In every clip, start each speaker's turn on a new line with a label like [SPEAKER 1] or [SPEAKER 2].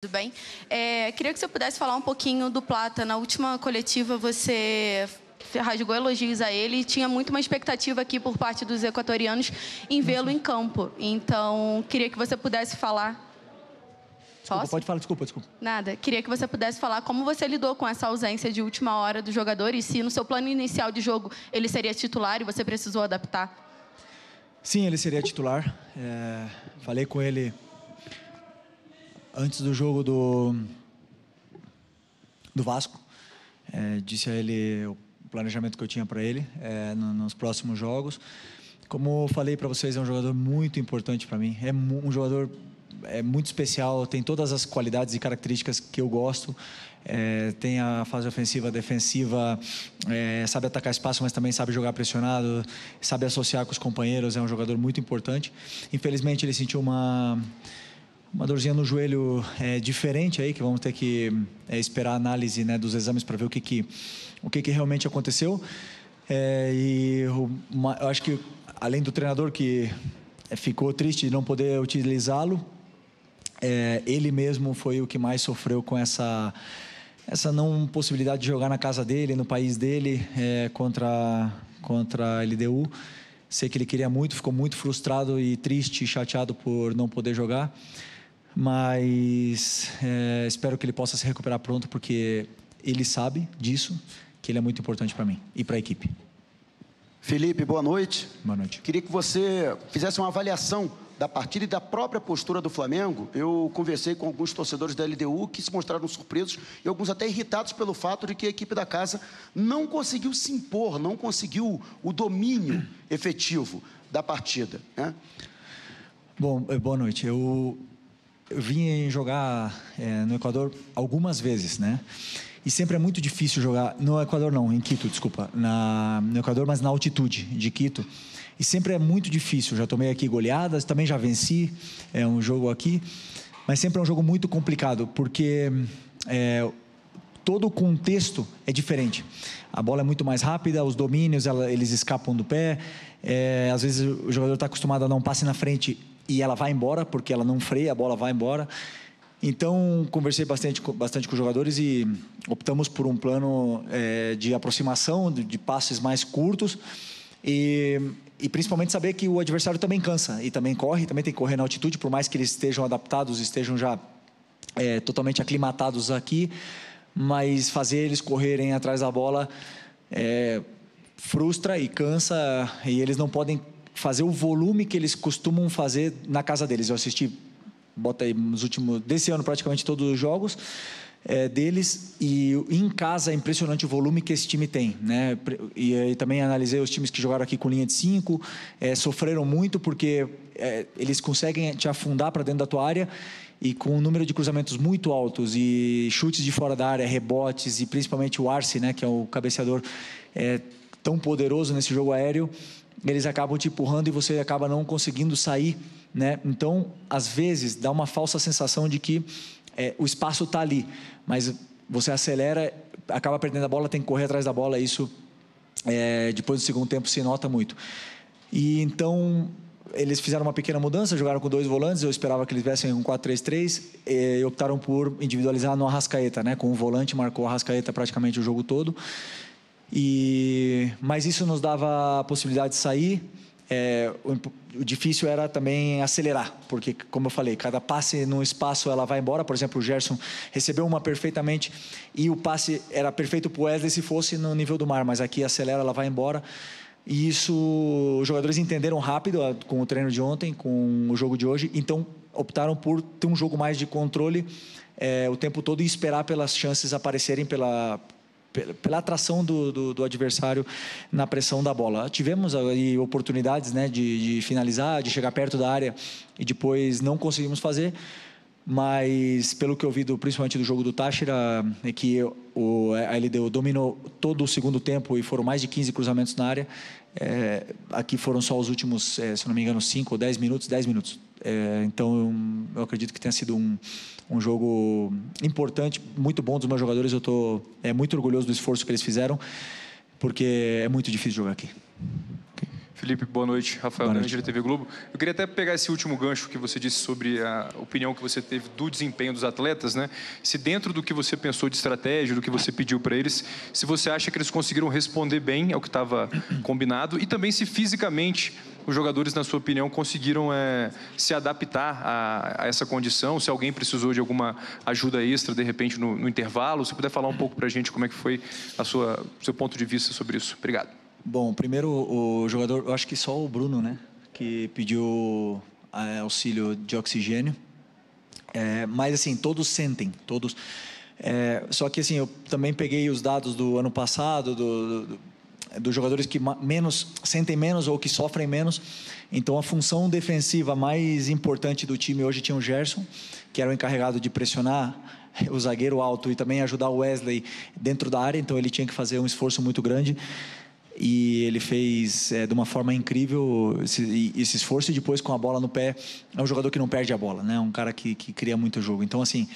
[SPEAKER 1] Tudo bem? Queria que você pudesse falar um pouquinho do Plata. Na última coletiva, você rasgou elogios a ele e tinha muito uma expectativa aqui por parte dos equatorianos em vê-lo em campo. Então, queria que você pudesse falar...
[SPEAKER 2] Desculpa,
[SPEAKER 1] Posso?
[SPEAKER 2] pode falar, desculpa.
[SPEAKER 1] Nada. Queria que você pudesse falar como você lidou com essa ausência de última hora do jogador e se no seu plano inicial de jogo ele seria titular e você precisou adaptar.
[SPEAKER 2] Sim, ele seria titular. Falei com ele antes do jogo do Vasco. Disse a ele o planejamento que eu tinha para ele nos próximos jogos. Como falei para vocês, é um jogador muito importante para mim. É um jogador muito especial, tem todas as qualidades e características que eu gosto. Tem a fase ofensiva, defensiva, sabe atacar espaço, mas também sabe jogar pressionado, sabe associar com os companheiros, é um jogador muito importante. Infelizmente ele sentiu uma dorzinha no joelho diferente aí, que vamos ter que esperar a análise, né, dos exames para ver o que realmente aconteceu. Eu acho que além do treinador que ficou triste de não poder utilizá-lo, ele mesmo foi o que mais sofreu com essa não possibilidade de jogar na casa dele, no país dele, contra a LDU. Sei que ele queria muito, ficou muito frustrado e triste e chateado por não poder jogar, mas espero que ele possa se recuperar pronto, porque ele sabe disso, que ele é muito importante para mim e para a equipe.
[SPEAKER 3] Felipe, boa noite.
[SPEAKER 2] Boa noite.
[SPEAKER 3] Queria que você fizesse uma avaliação da partida e da própria postura do Flamengo. Eu conversei com alguns torcedores da LDU que se mostraram surpresos e alguns até irritados pelo fato de que a equipe da casa não conseguiu se impor, não conseguiu o domínio efetivo da partida, né?
[SPEAKER 2] Bom, boa noite. Eu vim jogar no Equador algumas vezes, né? E sempre é muito difícil jogar no Equador, não, em Quito, desculpa, no Equador, mas na altitude de Quito. E sempre é muito difícil. Já tomei aqui goleadas, também já venci um jogo aqui, mas sempre é um jogo muito complicado, porque todo o contexto é diferente. A bola é muito mais rápida, os domínios eles escapam do pé. Às vezes o jogador está acostumado a dar um passe na frente e ela vai embora, porque ela não freia, a bola vai embora. Então, conversei bastante com os jogadores e optamos por um plano de aproximação, de passes mais curtos e principalmente saber que o adversário também cansa e também corre, também tem que correr na altitude, por mais que eles estejam adaptados, estejam já totalmente aclimatados aqui, mas fazer eles correrem atrás da bola frustra e cansa, e eles não podem fazer o volume que eles costumam fazer na casa deles. Eu assisti, bota aí, desse ano praticamente todos os jogos deles, e em casa é impressionante o volume que esse time tem, né? E também analisei os times que jogaram aqui com linha de 5, sofreram muito porque eles conseguem te afundar para dentro da tua área, e com um número de cruzamentos muito altos e chutes de fora da área, rebotes, e principalmente o Arce, né, que é o cabeceador tão poderoso nesse jogo aéreo, eles acabam te empurrando e você acaba não conseguindo sair, né? Então, às vezes, dá uma falsa sensação de que o espaço está ali, mas você acelera, acaba perdendo a bola, tem que correr atrás da bola. Isso, depois do segundo tempo, se nota muito. E então, eles fizeram uma pequena mudança, jogaram com 2 volantes. Eu esperava que eles viessem com 4-3-3 e optaram por individualizar no Arrascaeta, né? Com o volante, marcou o Arrascaeta praticamente o jogo todo. Mas isso nos dava a possibilidade de sair. O difícil era também acelerar, porque, como eu falei, cada passe no espaço ela vai embora. Por exemplo, o Gerson recebeu uma perfeitamente e o passe era perfeito para o Wesley se fosse no nível do mar, mas aqui acelera, ela vai embora. E isso os jogadores entenderam rápido com o treino de ontem, com o jogo de hoje, então optaram por ter um jogo mais de controle o tempo todo e esperar pelas chances aparecerem, pela atração do adversário na pressão da bola. Tivemos aí oportunidades, né, de finalizar, de chegar perto da área e depois não conseguimos fazer, mas pelo que eu vi principalmente do jogo do Táchira, é que a LDU dominou todo o segundo tempo e foram mais de 15 cruzamentos na área. Aqui foram só os últimos, se não me engano, 5 ou 10 minutos. Então eu acredito que tenha sido um jogo importante, muito bom dos meus jogadores. Eu estou muito orgulhoso do esforço que eles fizeram, porque é muito difícil jogar aqui.
[SPEAKER 4] Felipe, boa noite. Rafael Grande, da TV Globo. Eu queria até pegar esse último gancho que você disse sobre a opinião que você teve do desempenho dos atletas, né? Se dentro do que você pensou de estratégia, do que você pediu para eles, se você acha que eles conseguiram responder bem ao que estava combinado e também se fisicamente os jogadores, na sua opinião, conseguiram se adaptar a essa condição, se alguém precisou de alguma ajuda extra, de repente, no intervalo. Se puder falar um pouco para a gente como é que foi seu ponto de vista sobre isso. Obrigado.
[SPEAKER 2] Bom, primeiro o jogador, eu acho que só o Bruno, né, que pediu auxílio de oxigênio. Mas assim, todos sentem, todos. Só que assim, eu também peguei os dados do ano passado, dos jogadores que sentem menos ou que sofrem menos. Então a função defensiva mais importante do time hoje tinha o Gerson, que era o encarregado de pressionar o zagueiro alto e também ajudar o Wesley dentro da área. Então ele tinha que fazer um esforço muito grande. E ele fez de uma forma incrível esse esforço, e depois com a bola no pé, é um jogador que não perde a bola, né? Um cara que cria muito jogo. Então assim,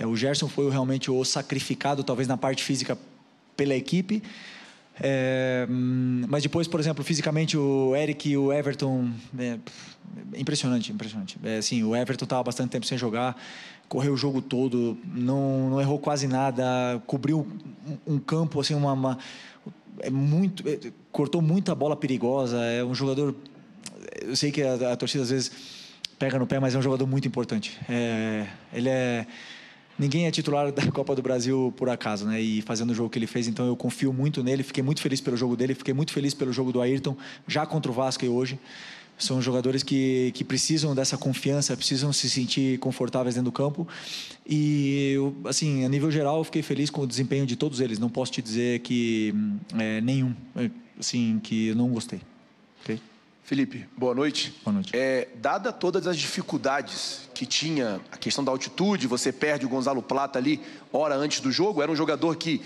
[SPEAKER 2] o Gerson foi realmente o sacrificado, talvez na parte física, pela equipe. Mas depois, por exemplo, fisicamente o Eric e o Everton, impressionante. Assim, o Everton estava bastante tempo sem jogar, correu o jogo todo, não errou quase nada, cobriu um campo assim, cortou muita bola perigosa. É um jogador, eu sei que a torcida às vezes pega no pé, mas é um jogador muito importante. Ninguém é titular da Copa do Brasil por acaso, né? E fazendo o jogo que ele fez, então eu confio muito nele. Fiquei muito feliz pelo jogo dele, fiquei muito feliz pelo jogo do Ayrton, já contra o Vasco e hoje. São jogadores que precisam dessa confiança, precisam se sentir confortáveis dentro do campo. E, assim, a nível geral, eu fiquei feliz com o desempenho de todos eles. Não posso te dizer que nenhum, assim, que eu não gostei. Okay?
[SPEAKER 5] Felipe, boa noite.
[SPEAKER 2] Boa noite.
[SPEAKER 5] Dada todas as dificuldades que tinha, a questão da altitude, você perde o Gonzalo Plata ali, hora antes do jogo, era um jogador que...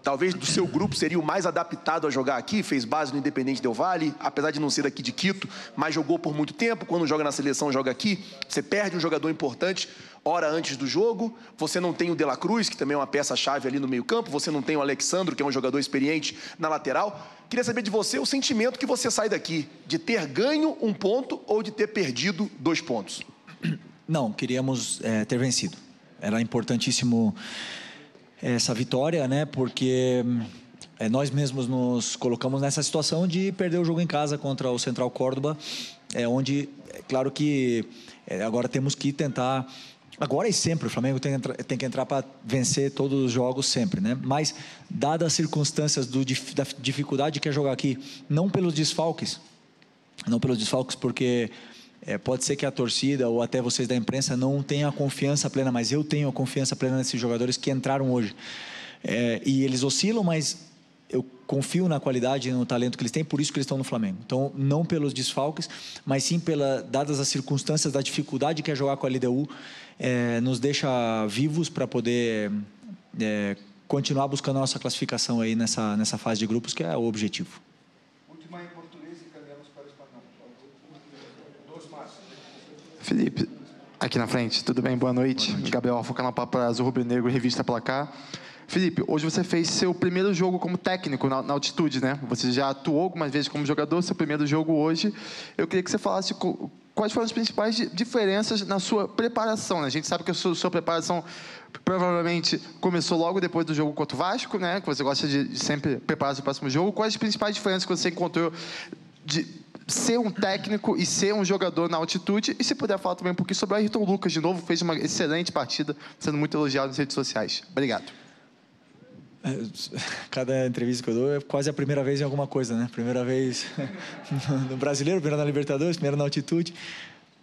[SPEAKER 5] talvez do seu grupo seria o mais adaptado a jogar aqui, fez base no Independente Del Valle, apesar de não ser daqui de Quito, mas jogou por muito tempo. Quando joga na seleção, joga aqui. Você perde um jogador importante hora antes do jogo. Você não tem o De La Cruz, que também é uma peça-chave ali no meio-campo. Você não tem o Alexandro, que é um jogador experiente na lateral. Queria saber de você o sentimento que você sai daqui, de ter ganho um ponto ou de ter perdido 2 pontos.
[SPEAKER 2] Não, queríamos ter vencido. Era importantíssimo essa vitória, né? Porque nós mesmos nos colocamos nessa situação de perder o jogo em casa contra o Central Córdoba, onde, claro que agora temos que tentar, agora e sempre, o Flamengo tem que entrar para vencer todos os jogos sempre, né? Mas, dadas as circunstâncias da dificuldade que é jogar aqui, não pelos desfalques, porque pode ser que a torcida ou até vocês da imprensa não tenham a confiança plena, mas eu tenho a confiança plena nesses jogadores que entraram hoje. E eles oscilam, mas eu confio na qualidade e no talento que eles têm, por isso que eles estão no Flamengo. Então, não pelos desfalques, mas sim dadas as circunstâncias da dificuldade que é jogar com a LDU, nos deixa vivos para poder continuar buscando a nossa classificação aí nessa fase de grupos, que é o objetivo.
[SPEAKER 6] Felipe, aqui na frente, tudo bem? Boa noite. Gabriel Alfocanapá para Azul Rubro Negro, Revista Placar. Felipe, hoje você fez seu primeiro jogo como técnico na altitude, né? Você já atuou algumas vezes como jogador, seu primeiro jogo hoje. Eu queria que você falasse quais foram as principais diferenças na sua preparação, né? A gente sabe que a sua preparação provavelmente começou logo depois do jogo contra o Vasco, né? Que você gosta de sempre preparar o próximo jogo. Quais as principais diferenças que você encontrou de ser um técnico e ser um jogador na altitude? E se puder falar também um pouquinho sobre o Ayrton Lucas, de novo, fez uma excelente partida, sendo muito elogiado nas redes sociais. Obrigado.
[SPEAKER 2] Cada entrevista que eu dou é quase a primeira vez em alguma coisa, né? Primeira vez no Brasileiro, primeira na Libertadores, primeira na altitude.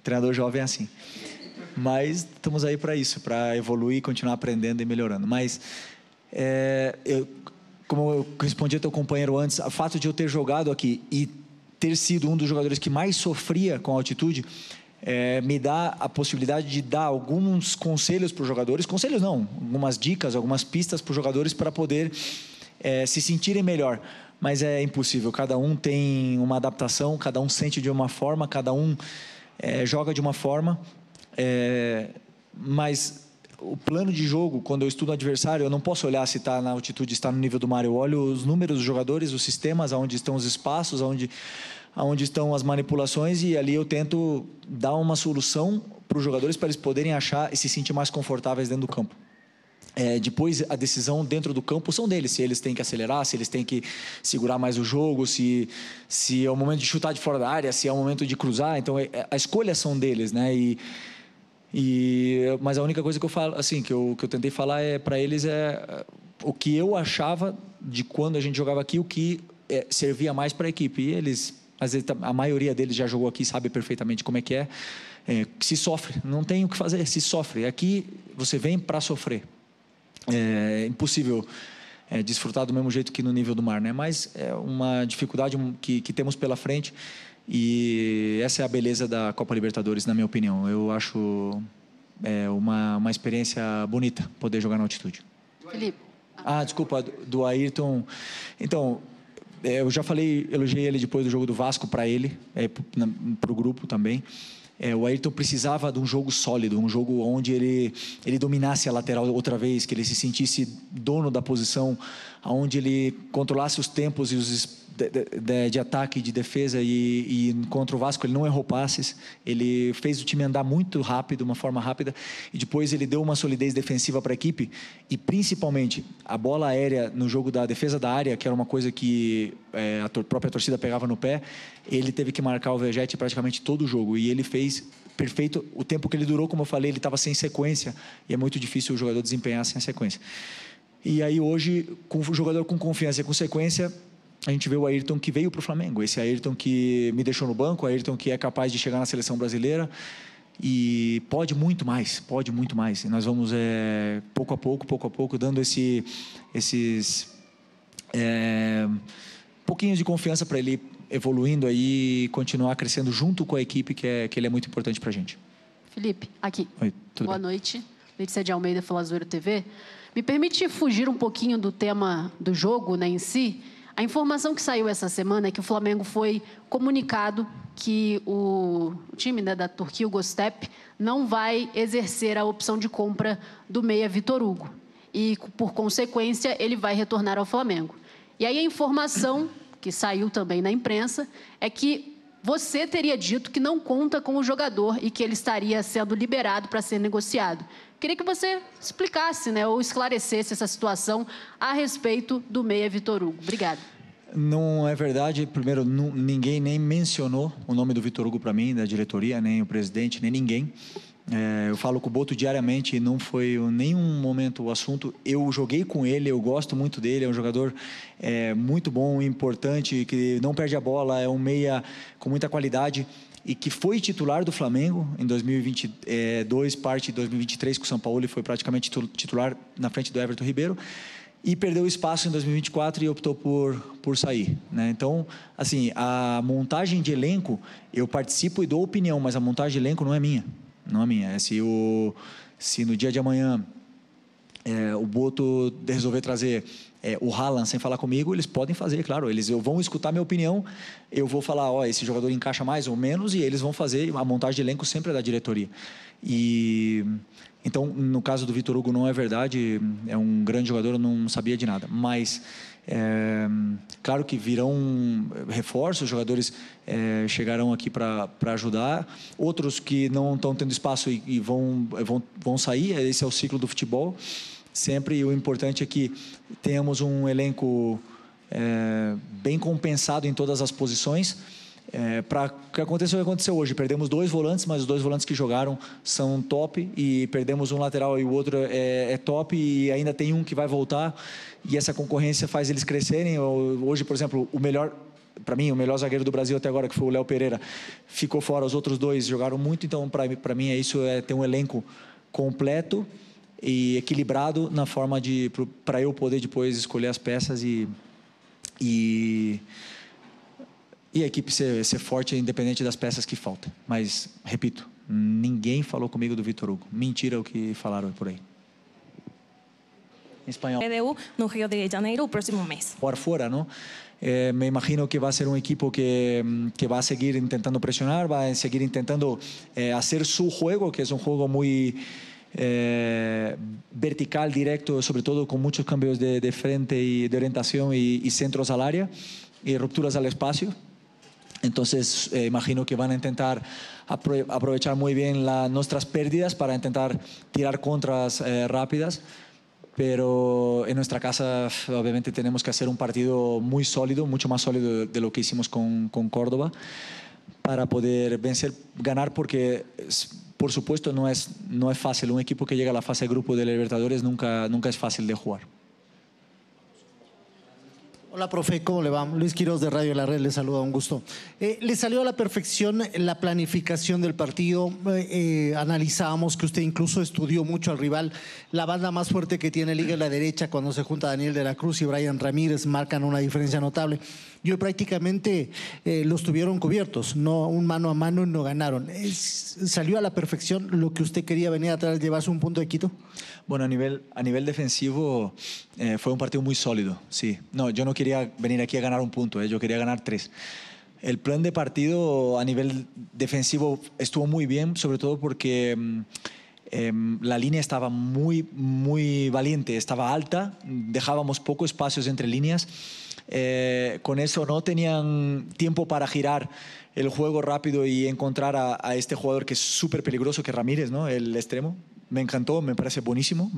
[SPEAKER 2] Treinador jovem é assim. Mas estamos aí para isso, para evoluir, continuar aprendendo e melhorando. Mas, como eu respondi ao teu companheiro antes, o fato de eu ter jogado aqui e ter sido um dos jogadores que mais sofria com a altitude, me dá a possibilidade de dar alguns conselhos para os jogadores, conselhos não, algumas dicas, algumas pistas para os jogadores para poder se sentirem melhor. Mas é impossível, cada um tem uma adaptação, cada um sente de uma forma, cada um joga de uma forma, mas o plano de jogo, quando eu estudo o adversário, eu não posso olhar se está na altitude, se está no nível do mar. Eu olho os números dos jogadores, os sistemas, aonde estão os espaços, aonde estão as manipulações, e ali eu tento dar uma solução para os jogadores para eles poderem achar e se sentir mais confortáveis dentro do campo. Depois, a decisão dentro do campo são deles, se eles têm que acelerar, se eles têm que segurar mais o jogo, se é o momento de chutar de fora da área, se é o momento de cruzar. Então, a escolha são deles, né? Mas a única coisa que eu falo, assim, que eu tentei falar para eles o que eu achava de quando a gente jogava aqui, o que servia mais para a equipe. E eles, às vezes, a maioria deles já jogou aqui, sabe perfeitamente como é que é. Se sofre, não tem o que fazer, se sofre. Aqui você vem para sofrer. É impossível desfrutar do mesmo jeito que no nível do mar, né? Mas é uma dificuldade que temos pela frente. E essa é a beleza da Copa Libertadores, na minha opinião. Eu acho uma experiência bonita poder jogar na altitude.
[SPEAKER 7] Felipe.
[SPEAKER 2] Desculpa, do Ayrton. Então, eu já elogiei ele depois do jogo do Vasco para ele, para o grupo também. O Ayrton precisava de um jogo sólido, um jogo onde ele dominasse a lateral outra vez, que ele se sentisse dono da posição, onde ele controlasse os tempos e os de ataque e de defesa, e contra o Vasco ele não errou passes, ele fez o time andar muito rápido, uma forma rápida, e depois ele deu uma solidez defensiva para a equipe, e principalmente a bola aérea no jogo da defesa da área, que era uma coisa que a própria torcida pegava no pé, ele teve que marcar o Vegete praticamente todo o jogo, e ele fez perfeito. O tempo que ele durou, como eu falei, ele estava sem sequência, e é muito difícil o jogador desempenhar sem sequência. E aí hoje, com o jogador com confiança e com sequência, a gente vê o Ayrton que veio para o Flamengo, esse Ayrton que me deixou no banco, o Ayrton que é capaz de chegar na seleção brasileira e pode muito mais. E nós vamos, pouco a pouco, dando esses pouquinhos de confiança para ele evoluindo aí e continuar crescendo junto com a equipe, que ele é muito importante para a gente.
[SPEAKER 7] Felipe, aqui.
[SPEAKER 2] Oi,
[SPEAKER 7] Boa noite. Letícia de Almeida, Falazoeiro TV. Me permite fugir um pouquinho do tema do jogo, né, em si. A informação que saiu essa semana é que o Flamengo foi comunicado que o time, né, da Turquia, o Göztepe, não vai exercer a opção de compra do meia Vitor Hugo. E, por consequência, ele vai retornar ao Flamengo. E aí a informação que saiu também na imprensa é que você teria dito que não conta com o jogador e que ele estaria sendo liberado para ser negociado. Queria que você explicasse, né, ou esclarecesse essa situação a respeito do meia Vitor Hugo. Obrigada.
[SPEAKER 2] Não é verdade. Primeiro, ninguém nem mencionou o nome do Vitor Hugo para mim, da diretoria, nem o presidente, nem ninguém. Eu falo com o Boto diariamente e não foi em nenhum momento o assunto. Eu joguei com ele, eu gosto muito dele, é um jogador muito bom, importante, que não perde a bola, é um meia com muita qualidade e que foi titular do Flamengo em 2022, parte de 2023 com o São Paulo, e foi praticamente titular na frente do Everton Ribeiro, e perdeu espaço em 2024 e optou por sair, né? Então, assim, a montagem de elenco, eu participo e dou opinião, mas a montagem de elenco não é minha. Não é minha. Se no dia de amanhã o Boto resolver trazer o Haaland sem falar comigo, eles podem fazer, claro. Eles vão escutar minha opinião, eu vou falar, esse jogador encaixa mais ou menos, e eles vão fazer. A montagem de elenco sempre é da diretoria. Então, no caso do Vitor Hugo, não é verdade. É um grande jogador, eu não sabia de nada. Mas, claro que virão reforços, os jogadores chegarão aqui para ajudar. Outros que não estão tendo espaço e vão sair. Esse é o ciclo do futebol. Sempre o importante é que tenhamos um elenco bem compensado em todas as posições. Para que aconteceu o que aconteceu hoje. Perdemos 2 volantes, mas os 2 volantes que jogaram são top, e perdemos um lateral e o outro é top, e ainda tem um que vai voltar, e essa concorrência faz eles crescerem. Hoje, por exemplo, para mim, o melhor zagueiro do Brasil até agora, que foi o Léo Pereira, ficou fora. Os outros 2 jogaram muito. Então, para mim, isso é ter um elenco completo e equilibrado na forma para eu poder depois escolher as peças e a equipe ser forte, independente das peças que faltam. Mas, repito, ninguém falou comigo do Vitor Hugo. Mentira o que falaram por aí. Em espanhol.
[SPEAKER 8] LDU no Rio de Janeiro o próximo mês.
[SPEAKER 2] Por fora, ¿no? Me imagino que va a ser un equipo que va a seguir intentando presionar, va a seguir intentando hacer su juego, que es un juego muy vertical, directo, sobre todo con muchos cambios de frente y de orientación y centros al área y rupturas al espacio. Entonces, imagino que van a intentar aprovechar muy bien nuestras pérdidas para intentar tirar contras rápidas. Pero en nuestra casa, obviamente, tenemos que hacer un partido muy sólido, mucho más sólido de lo que hicimos con Córdoba, para poder ganar, porque, por supuesto, no es fácil. Un equipo que llega a la fase de grupo de Libertadores nunca es fácil de jugar.
[SPEAKER 9] Hola, profe, ¿cómo le va? Luis Quiroz de Radio La Red, le saluda, un gusto. Le salió a la perfección la planificación del partido. Analizábamos que usted incluso estudió mucho al rival. La banda más fuerte que tiene Liga es la derecha. Cuando se junta Daniel de la Cruz y Brian Ramírez, marcan una diferencia notable. Y hoy prácticamente los tuvieron cubiertos, no un mano a mano, y no ganaron. ¿Salió a la perfección lo que usted quería venir atrás, llevarse un punto de Quito?
[SPEAKER 2] Bueno, a nivel defensivo fue un partido muy sólido, sí. No, yo no quería venir aquí a ganar un punto, yo quería ganar 3. El plan de partido a nivel defensivo estuvo muy bien, sobre todo porque la línea estaba muy valiente, estaba alta, dejábamos pocos espacios entre líneas. Con eso no tenían tiempo para girar el juego rápido y encontrar a este jugador que es súper peligroso, que es Ramírez, ¿no? El extremo. Me encantó, me parece buenísimo.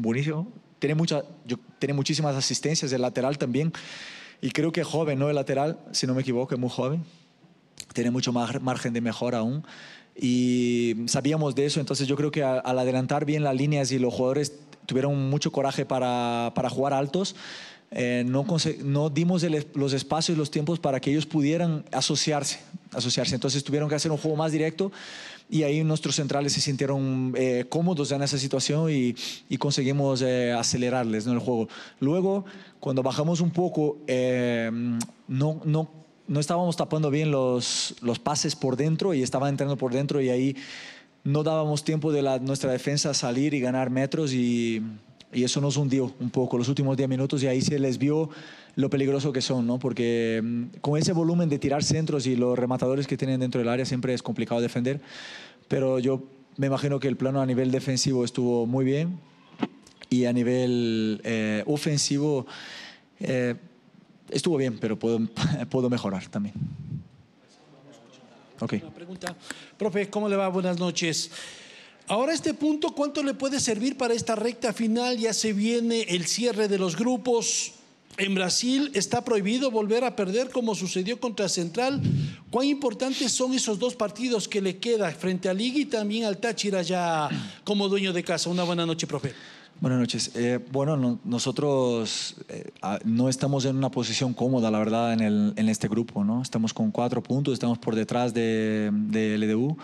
[SPEAKER 2] Tiene muchísimas asistencias, el lateral también. Y creo que es joven, ¿no? El lateral, si no me equivoco, es muy joven. Tiene mucho margen de mejora aún. Y sabíamos de eso, entonces yo creo que al adelantar bien las líneas y los jugadores tuvieron mucho coraje para jugar altos, no dimos los espacios y los tiempos para que ellos pudieran asociarse. Entonces tuvieron que hacer un juego más directo y ahí nuestros centrales se sintieron cómodos en esa situación y conseguimos acelerarles, ¿no? El juego. Luego, cuando bajamos un poco, no estábamos tapando bien los pases por dentro y estaban entrando por dentro, y ahí no dábamos tiempo de nuestra defensa a salir y ganar metros, y eso nos hundió un poco los últimos 10 minutos, y ahí se les vio lo peligroso que son, ¿no? Porque con ese volumen de tirar centros y los rematadores que tienen dentro del área siempre es complicado defender. Pero yo me imagino que el plano a nivel defensivo estuvo muy bien, y a nivel ofensivo estuvo bien, pero puedo mejorar también. Okay.
[SPEAKER 10] Una pregunta. Profe, ¿cómo le va? Buenas noches. Ahora este punto, ¿cuánto le puede servir para esta recta final? Ya se viene el cierre de los grupos. En Brasil está prohibido volver a perder como sucedió contra Central. ¿Cuán importantes son esos 2 partidos que le queda frente a Liga y también al Táchira ya como dueño de casa? Una buena noche, profe.
[SPEAKER 2] Buenas noches. Nosotros no estamos en una posición cómoda, la verdad, en este grupo, ¿no? Estamos con 4 puntos, estamos por detrás de LDU.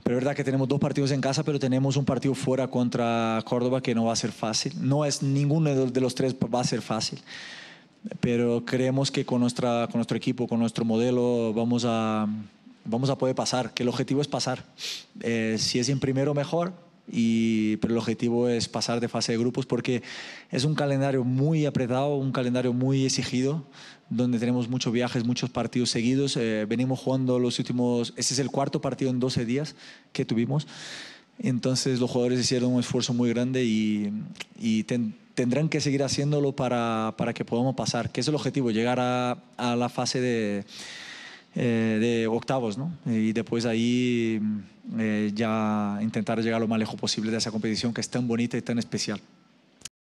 [SPEAKER 2] Pero es verdad que tenemos 2 partidos en casa, pero tenemos un partido fuera contra Córdoba que no va a ser fácil. No es ninguno de los 3 va a ser fácil. Pero creemos que con nuestro equipo, con nuestro modelo, vamos a poder pasar, que el objetivo es pasar. Si es en primero, mejor. Pero el objetivo es pasar de fase de grupos, porque es un calendario muy apretado, un calendario muy exigido, donde tenemos muchos viajes, muchos partidos seguidos. Venimos jugando ese es el 4º partido en 12 días que tuvimos. Entonces los jugadores hicieron un esfuerzo muy grande y tendrán que seguir haciéndolo para que podamos pasar, que es el objetivo, llegar a la fase de octavos, ¿no? Y después ahí ya intentar llegar lo más lejos posible de esa competición que es tan bonita y tan especial.